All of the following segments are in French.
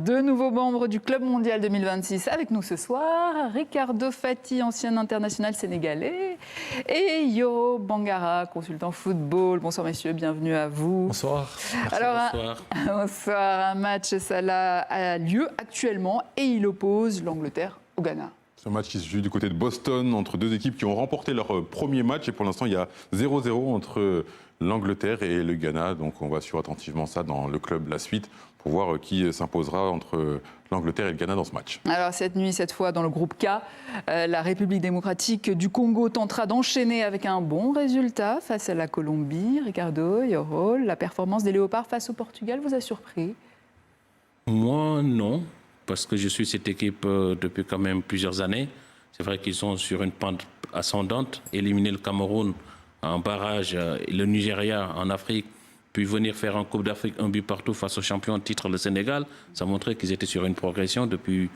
Deux nouveaux membres du Club mondial 2026 avec nous ce soir. Ricardo Fati, ancien international sénégalais, et Yoro Bangara, consultant football. Bonsoir messieurs, bienvenue à vous. Bonsoir. Merci. Alors, bonsoir. Un match, ça a lieu actuellement et il oppose l'Angleterre au Ghana. C'est un match qui se joue du côté de Boston entre deux équipes qui ont remporté leur premier match et pour l'instant il y a 0-0 entre l'Angleterre et le Ghana. Donc on va suivre attentivement ça dans le club la suite pour voir qui s'imposera entre l'Angleterre et le Ghana dans ce match. Alors cette nuit, cette fois dans le groupe K, la République démocratique du Congo tentera d'enchaîner avec un bon résultat face à la Colombie. Ricardo, Yoro, la performance des Léopards face au Portugal vous a surpris? Moi, non, parce que je suis cette équipe depuis quand même plusieurs années. C'est vrai qu'ils sont sur une pente ascendante. Éliminer le Cameroun en barrage, le Nigeria en Afrique, puis venir faire en Coupe d'Afrique un but partout face au champion en titre, le Sénégal, ça montrait qu'ils étaient sur une progression depuis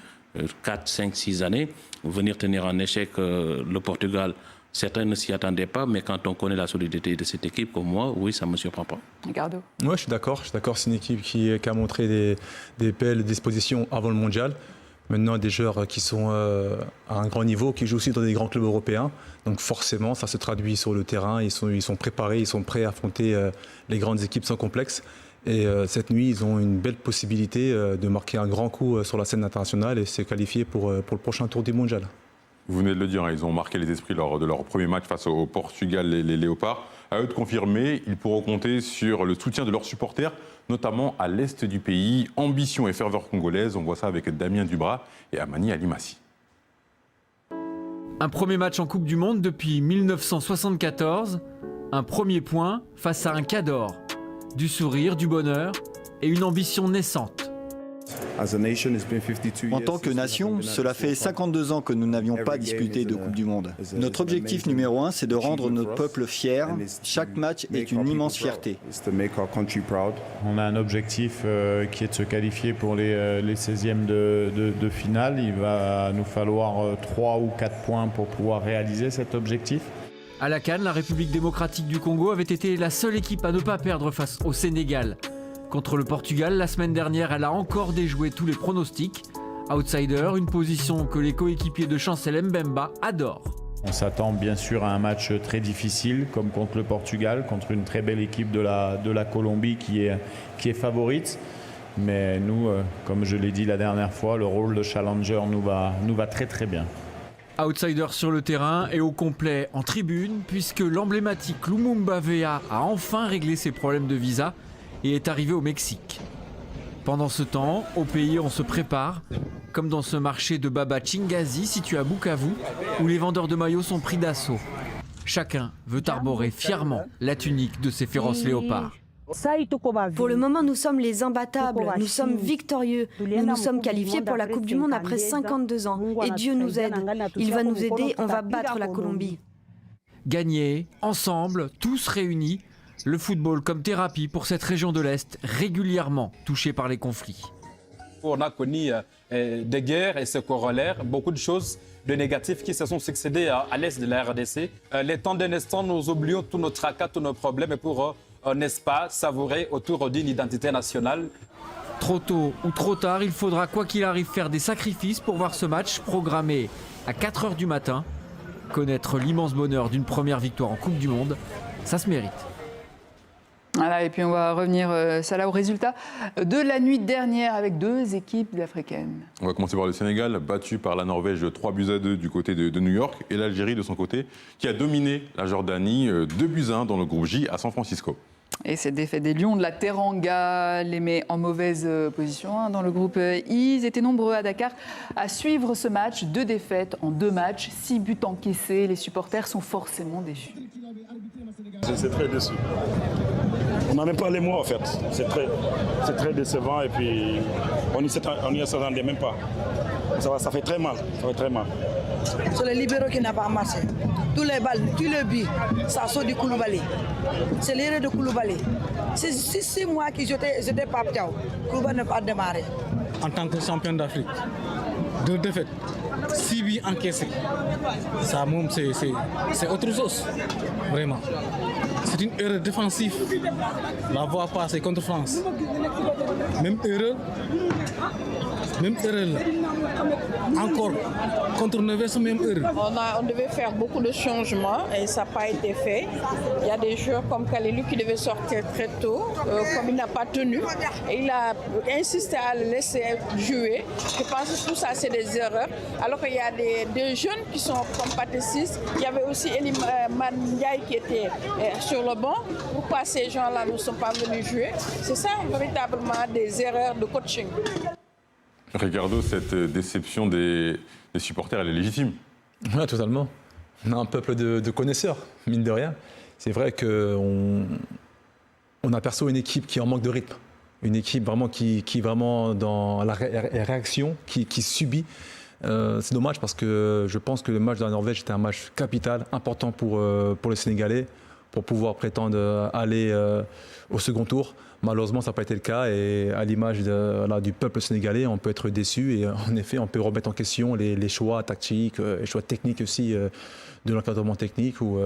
4, 5, 6 années. Venir tenir en échec le Portugal, certains ne s'y attendaient pas, mais quand on connaît la solidité de cette équipe, comme moi, oui, ça ne me surprend pas. Ricardo. Oui, je suis d'accord. C'est une équipe qui a montré des belles dispositions avant le mondial. Maintenant, des joueurs qui sont à un grand niveau, qui jouent aussi dans des grands clubs européens. Donc forcément, ça se traduit sur le terrain. Ils sont préparés, ils sont prêts à affronter les grandes équipes sans complexe. Et cette nuit, ils ont une belle possibilité de marquer un grand coup sur la scène internationale et se qualifier pour le prochain tour du mondial. Vous venez de le dire, ils ont marqué les esprits lors de leur premier match face au Portugal, les Léopards. À eux de confirmer, ils pourront compter sur le soutien de leurs supporters, notamment à l'est du pays. Ambition et ferveur congolaise, on voit ça avec Damien Dubras et Amani Alimassi. Un premier match en Coupe du Monde depuis 1974, un premier point face à un Cador. Du sourire, du bonheur et une ambition naissante. En tant que nation, cela fait 52 ans que nous n'avions pas disputé de Coupe du Monde. Notre objectif numéro 1, c'est de rendre notre peuple fier. Chaque match est une immense fierté. On a un objectif qui est de se qualifier pour les 16e de finale. Il va nous falloir 3 ou 4 points pour pouvoir réaliser cet objectif. À la CAN, la République démocratique du Congo avait été la seule équipe à ne pas perdre face au Sénégal. Contre le Portugal, la semaine dernière, elle a encore déjoué tous les pronostics. Outsider, une position que les coéquipiers de Chancel Mbemba adorent. On s'attend bien sûr à un match très difficile, comme contre le Portugal, contre une très belle équipe de la Colombie qui est favorite. Mais nous, comme je l'ai dit la dernière fois, le rôle de challenger nous va très très bien. Outsider sur le terrain et au complet en tribune, puisque l'emblématique Lumumba Vea a enfin réglé ses problèmes de visa et est arrivé au Mexique. Pendant ce temps, au pays, on se prépare, comme dans ce marché de Baba Chingazi situé à Bukavu, où les vendeurs de maillots sont pris d'assaut. Chacun veut arborer fièrement la tunique de ces féroces léopards. Pour le moment, nous sommes les imbattables, nous sommes victorieux. Nous nous sommes qualifiés pour la Coupe du Monde après 52 ans. Et Dieu nous aide. Il va nous aider, on va battre la Colombie. Gagner, ensemble, tous réunis, le football comme thérapie pour cette région de l'Est régulièrement touchée par les conflits. On a connu des guerres et ses corollaires, beaucoup de choses de négatifs qui se sont succédés à l'Est de la RDC. Les temps d'un instant, nous oublions tous nos tracas, tous nos problèmes pour, n'est-ce pas, savourer autour d'une identité nationale. Trop tôt ou trop tard, il faudra quoi qu'il arrive faire des sacrifices pour voir ce match programmé à 4 h du matin. Connaître l'immense bonheur d'une première victoire en Coupe du Monde, ça se mérite. Voilà, et puis on va revenir ça là, au résultat de la nuit dernière avec deux équipes africaines. On va commencer par le Sénégal, battu par la Norvège 3-2 du côté de New York, et l'Algérie de son côté, qui a dominé la Jordanie 2-1 dans le groupe J à San Francisco. Et cette défaite des Lions de la Teranga les met en mauvaise position dans le groupe I. Ils étaient nombreux à Dakar à suivre ce match. 2 défaites en 2 matchs, 6 buts encaissés. Les supporters sont forcément déçus. C'est très déçu. On n'a même pas les mots en fait. C'est très décevant et puis on n'y s'attendait même pas. Ça fait très mal. Ça fait très mal. C'est le libéraux qui n'a pas marché. Tous les balles, tous les buts, ça sort du Koulibaly. C'est l'erreur de Koulibaly. Si c'est moi qui j'étais pas Piao, Koulibaly n'a pas démarré. En tant que champion d'Afrique, 2 défaites, 6 buts encaissés. Ça, c'est autre chose, vraiment. C'est une erreur défensive. La voie passée contre France. Même erreur Même erreur là. Encore, contre Neves, même erreur. On devait faire beaucoup de changements et ça n'a pas été fait. Il y a des joueurs comme Kalilou qui devaient sortir très tôt, comme il n'a pas tenu. Et il a insisté à le laisser jouer. Je pense que tout ça, c'est des erreurs. Alors qu'il y a des jeunes qui sont comme Patesis. Il y avait aussi Eliman Ndiaye qui était sur le banc. Pourquoi ces gens-là ne sont pas venus jouer? C'est ça véritablement des erreurs de coaching. Ricardo, cette déception des supporters, elle est légitime. Oui, totalement. On a un peuple de connaisseurs, mine de rien. C'est vrai qu'on aperçoit une équipe qui est en manque de rythme. Une équipe vraiment qui est vraiment dans la réaction, qui subit. C'est dommage parce que je pense que le match de la Norvège était un match capital, important pour les Sénégalais, pour pouvoir prétendre aller au second tour. Malheureusement, ça n'a pas été le cas et à l'image du peuple sénégalais, on peut être déçu et en effet, on peut remettre en question les choix tactiques, les choix techniques aussi de l'encadrement technique ou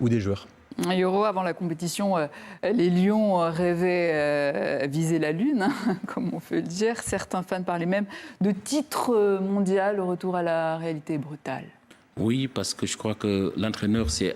des joueurs. Yoro, avant la compétition, les Lions rêvaient viser la Lune, hein, comme on peut le dire. Certains fans parlaient même de titre mondial, le retour à la réalité brutale. Oui, parce que je crois que l'entraîneur s'est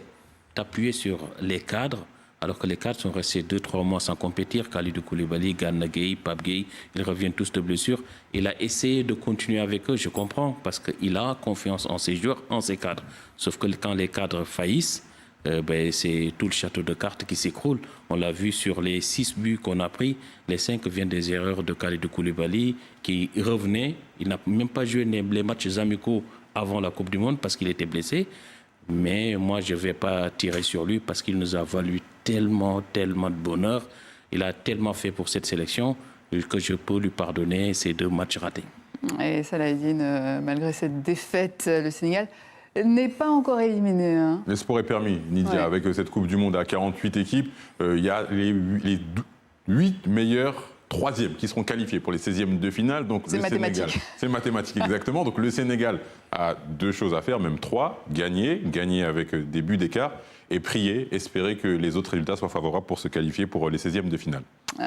appuyé sur les cadres, alors que les cadres sont restés 2-3 mois sans compétir. Kalidou Koulibaly, Gana Gueye, Pape Gueye, ils reviennent tous de blessures. Il a essayé de continuer avec eux, je comprends, parce qu'il a confiance en ses joueurs, en ses cadres. Sauf que quand les cadres faillissent, c'est tout le château de cartes qui s'écroule. On l'a vu sur les 6 buts qu'on a pris, les 5 viennent des erreurs de Kalidou Koulibaly qui revenait. Il n'a même pas joué les matchs amicaux avant la Coupe du Monde parce qu'il était blessé. Mais moi, je ne vais pas tirer sur lui parce qu'il nous a valu tellement de bonheur. Il a tellement fait pour cette sélection que je peux lui pardonner ces 2 matchs ratés. Et Saladin, malgré cette défaite, le Sénégal n'est pas encore éliminé. Hein. Le sport est permis, Nidia. Ouais. Avec cette Coupe du Monde à 48 équipes, il y a les 8 meilleurs 3e qui seront qualifiés pour les 16e de finale. Donc c'est mathématique. C'est mathématique, exactement. Donc le Sénégal a 2 choses à faire, même 3. Gagner avec des buts d'écart et prier, espérer que les autres résultats soient favorables pour se qualifier pour les 16e de finale.